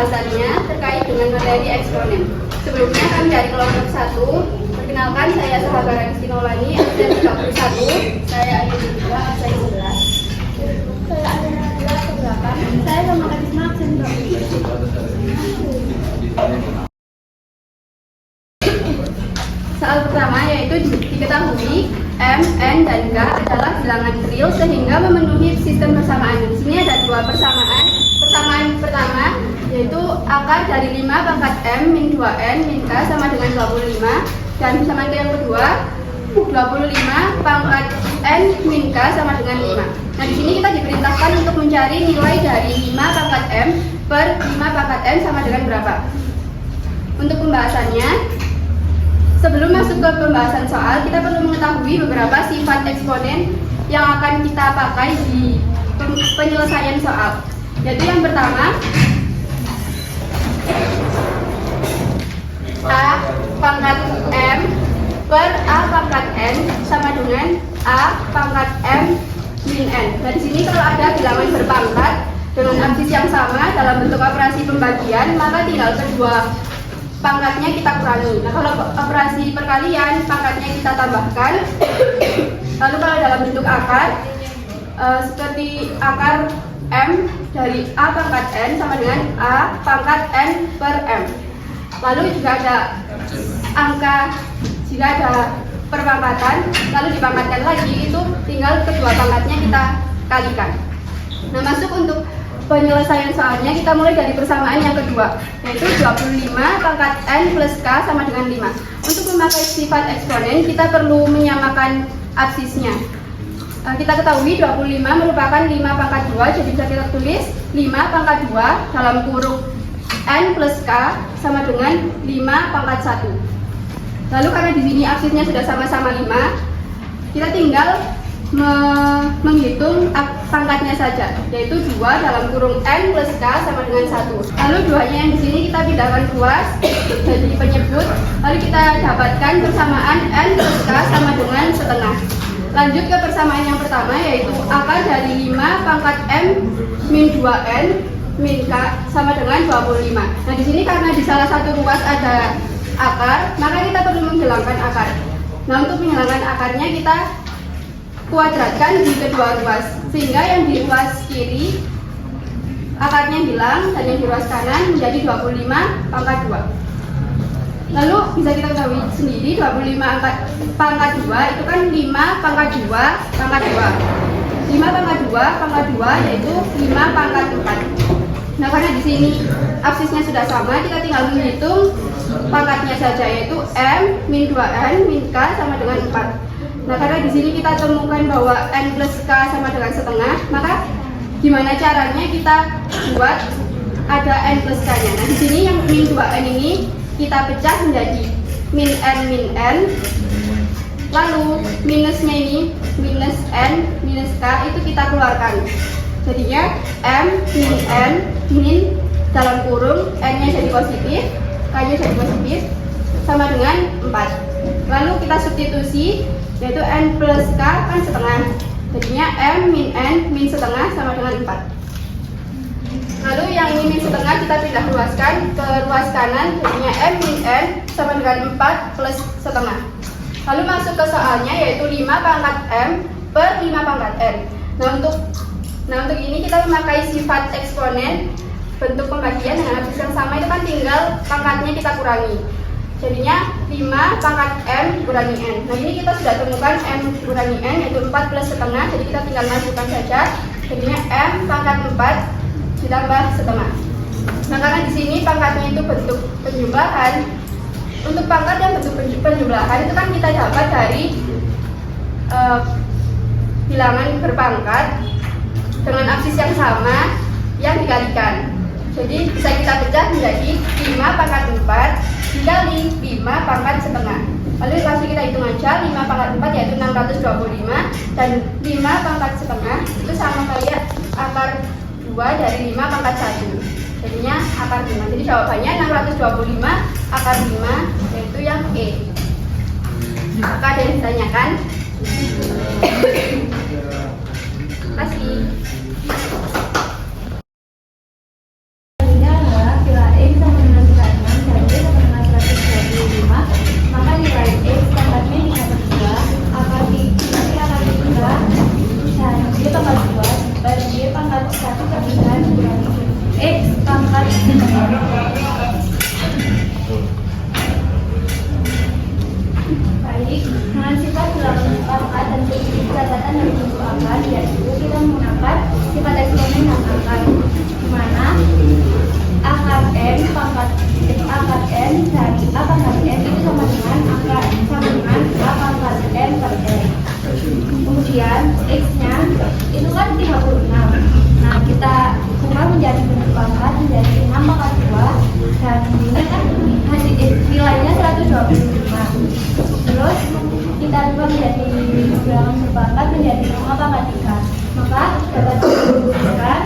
pembahasannya terkait dengan materi eksponen. Sebelumnya kami dari kelompok 1. Perkenalkan, saya Sahabara Kristinolani, absen 31. Saya Ayu juga, absen 11. Saya Ayu juga, absen 8. Saya Mama Karisma, absen 20. Soal pertama yaitu diketahui M, N, dan K adalah bilangan real sehingga memenuhi sistem persamaan. Di sini ada dua persamaan. Persamaan pertama yaitu akar dari 5 pangkat M min 2N min K sama dengan 25. Dan persamaan yang kedua 25 pangkat N min K sama dengan 5. Nah, di sini kita diperintahkan untuk mencari nilai dari 5 pangkat M per 5 pangkat N sama dengan berapa. Untuk pembahasannya, sebelum masuk ke pembahasan soal, kita perlu mengetahui beberapa sifat eksponen yang akan kita pakai di penyelesaian soal. Yaitu yang pertama, A pangkat M per A pangkat N sama dengan A pangkat M min N. Nah, di sini kalau ada bilangan berpangkat dengan absis yang sama dalam bentuk operasi pembagian, maka tinggal kedua pangkatnya kita kurangi. Nah, kalau operasi perkalian, pangkatnya kita tambahkan. Lalu kalau dalam bentuk akar, seperti akar M dari A pangkat N sama dengan A pangkat N per M. Lalu juga ada angka, jika ada perpangkatan, lalu dipangkatkan lagi, itu tinggal kedua pangkatnya kita kalikan. Nah, masuk untuk penyelesaian soalnya, kita mulai dari persamaan yang kedua, yaitu 25 pangkat N plus K sama dengan 5. Untuk memakai sifat eksponen, kita perlu menyamakan absisnya. Kita ketahui 25 merupakan 5 pangkat 2, jadi bisa kita tulis 5 pangkat 2 dalam kurung N plus K sama dengan 5 pangkat 1. Lalu karena di sini absisnya sudah sama-sama 5, kita tinggal menghitung pangkatnya saja, yaitu 2 dalam kurung N plus K sama dengan 1. Lalu 2-nya yang di sini kita pindahkan ruas jadi penyebut, lalu kita dapatkan persamaan N plus K sama dengan setengah. Lanjut ke persamaan yang pertama, yaitu akar dari 5 pangkat M min 2N min K sama dengan 25. Nah, di sini karena di salah satu ruas ada akar, maka kita perlu menghilangkan akar. Nah, untuk menghilangkan akarnya kita kuadratkan di kedua ruas, sehingga yang di ruas kiri akarnya hilang dan yang di ruas kanan menjadi 25 pangkat 2. Lalu bisa kita ketahui sendiri 25 pangkat 2 itu kan 5 pangkat 2 pangkat 2. 5 pangkat 2 pangkat 2 yaitu 5 pangkat 4. Nah, karena di sini absisnya sudah sama, kita tinggal menghitung pangkatnya saja, yaitu M min 2N min K sama dengan 4. Nah, karena di sini kita temukan bahwa N plus K sama dengan setengah, maka gimana caranya kita buat ada N plus K-nya. Nah, di sini yang min 2N ini kita pecah menjadi min N, lalu minusnya ini minus N minus K itu kita keluarkan. Jadinya M min N min dalam kurung N-nya jadi positif, K-nya jadi positif sama dengan 4. Lalu kita substitusi, yaitu N plus K kan setengah, jadinya M min N min setengah sama dengan 4. Lalu yang ini min setengah kita pindah ruaskan ke ruas kanan, jadinya M min N sama dengan 4 plus setengah. Lalu masuk ke soalnya, yaitu 5 pangkat M per 5 pangkat N. Nah, untuk ini kita memakai sifat eksponen. Bentuk pembagian dengan absis yang sama itu kan tinggal pangkatnya kita kurangi. Jadinya 5 pangkat M kurangi N. Nah, ini kita sudah temukan M kurangi N yaitu 4 plus setengah, jadi kita tinggal masukkan saja. Jadinya M pangkat 4 ditambah setengah. Nah, karena di sini pangkatnya itu bentuk penjumlahan. Untuk pangkat yang bentuk penjumlahan itu kan kita dapat dari bilangan berpangkat dengan absis yang sama yang dikalikan. Jadi bisa kita pecah menjadi 5 pangkat 4 dikali 5 pangkat setengah. Lalu langsung kita hitung aja, 5 pangkat 4 yaitu 625 dan 5 pangkat setengah itu sama kayak akar 2 dari 5 pangkat 1. Jadinya akar 5. Jadi jawabannya 625 akar 5, yaitu yang E. Apakah ada yang ditanyakan? Terima kasih. Dengan sifat bilangan pangkat dan prinsip catatan dari bentuk angka, yaitu kita menggunakan sifat eksponen dan angka, di mana akar n pangkat n dari a pangkat n itu sama dengan a pangkat n per n. Kemudian x-nya itu kan 36. Nah, kita ubah menjadi bentuk pangkat menjadi 6 pangkat 2, dan ini kan hasil nilainya 125. Terus kita ubah menjadi bilangan berpangkat menjadi 5 pangkat 3. Maka dapat dirumuskan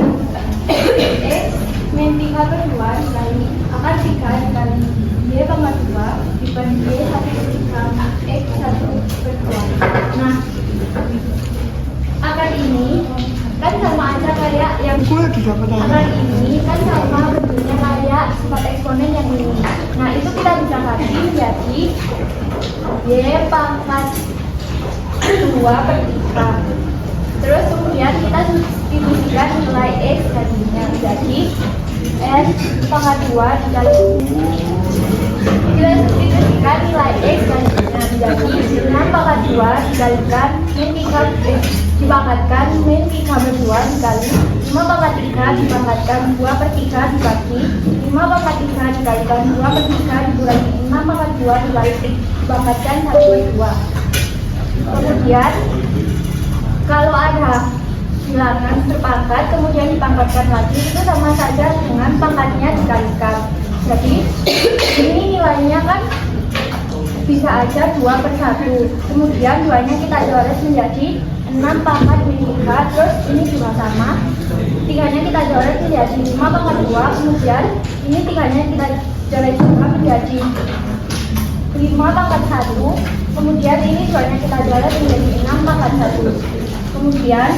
x min 3 per 2 dikali akar 3 dikali y pangkat 2 dibagi y 1 x 1 per 2. Nah, akar ini kan sama aja kayak yang akar ini kan sama bentuknya kayak sifat eksponen yang ini. Nah, itu kita bisa ganti menjadi y pangkat 2 per 3. Terus kemudian kita substitusikan nilai x tadinya menjadi n pangkat 2 dikali kita substitusikan nilai x tadinya menjadi 6 pangkat 2 dikalikan min 3 dipangkatkan min 3 per 2 dikali 5 pangkat 3 dipangkatkan 2 per 3 dibagi 5 pangkat 3 dikalikan 2 per 3 dikurangi 6 pangkat 2 dipangkatkan 1 per 2. Kemudian kalau ada bilangan berpangkat kemudian dipangkatkan lagi, itu sama saja dengan pangkatnya dikalikan. Jadi ini nilainya kan bisa aja 2 per 1. Kemudian 2 nya kita coret menjadi 6 pangkat min 3. Terus ini juga sama, 3 nya kita coret menjadi 5 pangkat 2. Kemudian ini 3 nya kita coret juga menjadi 5 pangkat 1. Kemudian ini 2 nya kita coret menjadi 6 pangkat 1. Kemudian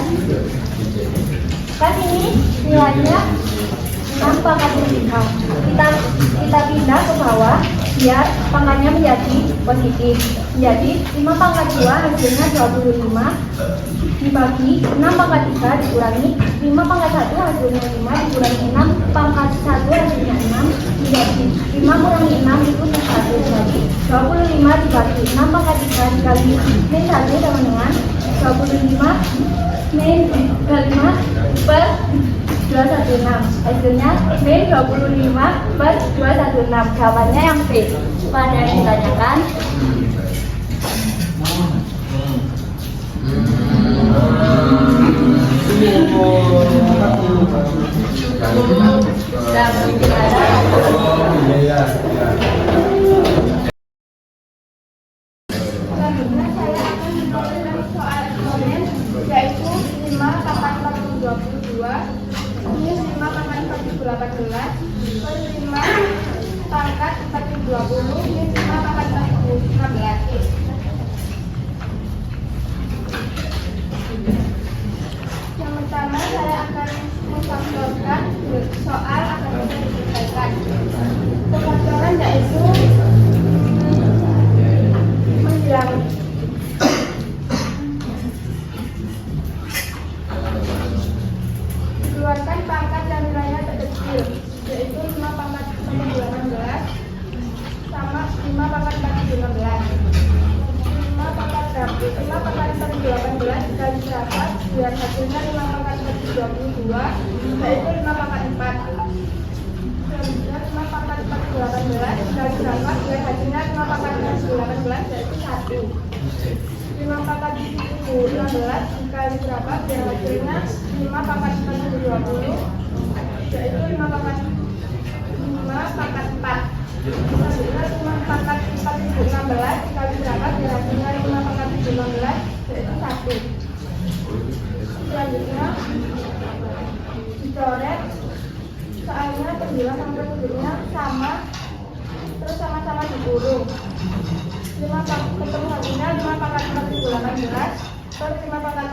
kan ini nilainya 6 pangkat 3. Kita pindah ke bawah biar pangkatnya menjadi positif. Jadi 5 pangkat 2 hasilnya 25 dibagi 6 pangkat 3 dikurangi 5 pangkat 1 hasilnya 5 dikurangi 6 pangkat 1 hasilnya 6 dibagi 5 kurangi 6 itu 1. Jadi 25 dibagi 6 pangkat 3 dikali min 1 sama dengan 25 min 5 per 216. Hasilnya min 25 per 216. Jawabannya yang B. Pada yang ditanyakan yaitu 5 pangkat 422 minus 5 pangkat 418 plus 5 pangkat 420 minus 5 pangkat 416. Yang pertama saya akan memfaktorkan soal akan bisa diselesaikan. Pemfaktoran yaitu menghilangkan keluarkan pangkat yang nilainya terkecil, yaitu 5 pangkat 418 sama 5 pangkat 416. 5 pangkat 418 dikali berapa? Biar hasilnya 5 pangkat 422, yaitu 5 pangkat 4. Kemudian 5 pangkat 418 dikali berapa? Biar hasilnya 5 pangkat 418, yaitu 1. 5 pangkat 416 dikali berapa? Biar hasilnya 5 pangkat 420, yaitu 5 pangkat 4. Selanjutnya 5 pangkat 416 dikali berapa? Biar hasilnya 5 pangkat 416, yaitu 1. Selanjutnya dicoret, soalnya penjelasan sampai bentuknya sama, terus sama-sama dikurung. 5 ketemu hasilnya 5 pangkat 418 per 5 pangkat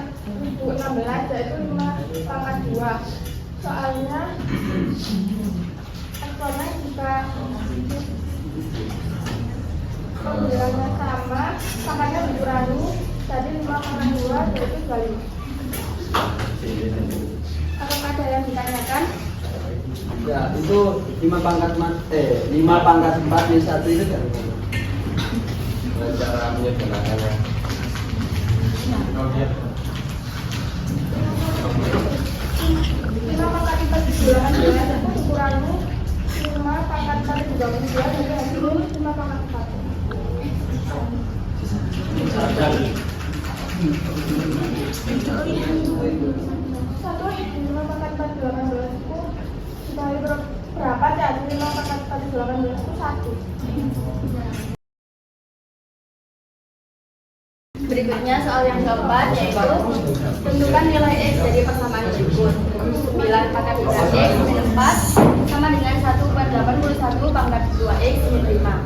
1016, yaitu 5 pangkat 2. Soalnya eksponen jika pembilangannya sama, pangkatnya dikurangi, tadi 5 pangkat 2 yaitu 25. Apakah ada yang ditanyakan? Ya, itu 5 pangkat 4 min 1 itu dari mana? cara menyederhanakannya. Lima pangkat 4 dibilangan 12 itu ukurannya 5 pangkat 4 dibilangan 2 jadi hasilnya 5 pangkat 4. Satu 5 pangkat 4 dibilangan 12 itu dikali berapa ya? 5 pangkat 4 dibilangan 12 itu 1. Berikutnya soal yang keempat yaitu tentukan nilai X dari persamaan berikut. 9 pangkat 3X min 4 sama dengan 1/81 pangkat 2X min 5.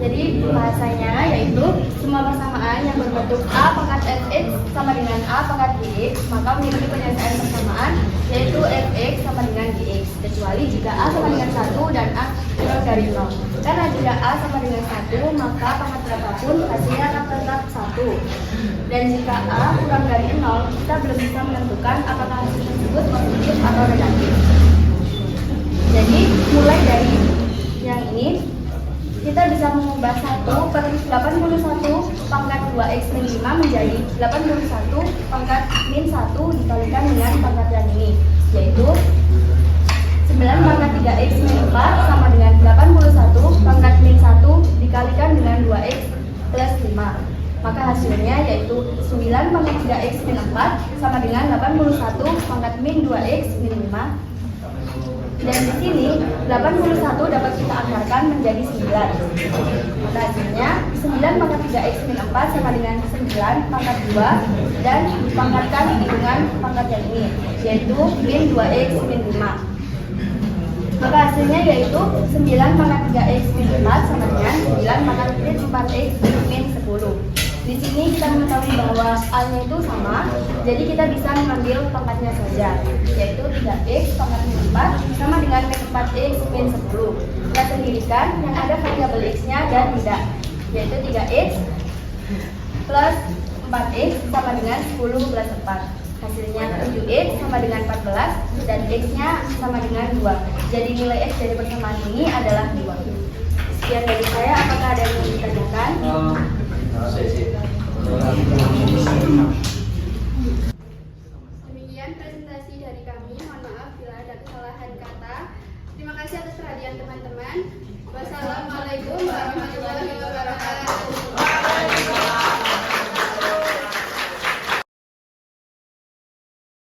Jadi bahasanya yaitu semua persamaan yang berbentuk A pangkat Fx sama dengan A pangkat Gx maka memiliki penyelesaian persamaan yaitu Fx sama dengan Gx kecuali jika A sama dengan 1 dan A kurang dari 0. Karena jika A sama dengan 1 maka pangkat berapapun hasilnya akan tetap 1. Dan jika A kurang dari 0 kita belum bisa menentukan apakah hasil tersebut positif atau negatif. Jadi mulai dari yang ini kita bisa mengubah 1/81 pangkat 2x min 5 menjadi 81 pangkat min 1 dikalikan dengan pangkat yang ini, yaitu 9 pangkat 3x min 4 sama dengan 81 pangkat min 1 dikalikan dengan 2x plus 5. Maka hasilnya yaitu 9 pangkat 3x min 4 sama dengan 81 pangkat min 2x min 5. Dan di sini 81 dapat kita akarkan menjadi 9. Maka hasilnya 9 pangkat 3x min 4 sama dengan 9 pangkat 2 dan dipangkatkan dengan pangkat yang ini yaitu min 2x min 5. Maka hasilnya yaitu 9 pangkat 3x min 4 sama dengan 9 pangkat 4x min 10. Di sini kita mengetahui bahwa A-nya itu sama, jadi kita bisa mengambil pangkatnya saja, yaitu 3x pangkat min 4 sama dengan min 4x min 10. Kita sendirikan yang ada variabel x-nya dan tidak, yaitu 3x plus 4x sama dengan 10 plus 4. Hasilnya 7x sama dengan 14 dan x-nya sama dengan 2. Jadi nilai x dari persamaan ini adalah 2. Sekian dari saya, apakah ada yang ingin ditanyakan? Demikian presentasi dari kami. Mohon maaf bila ada kesalahan kata. Terima kasih atas perhatian teman-teman. Wassalamualaikum warahmatullahi wabarakatuh.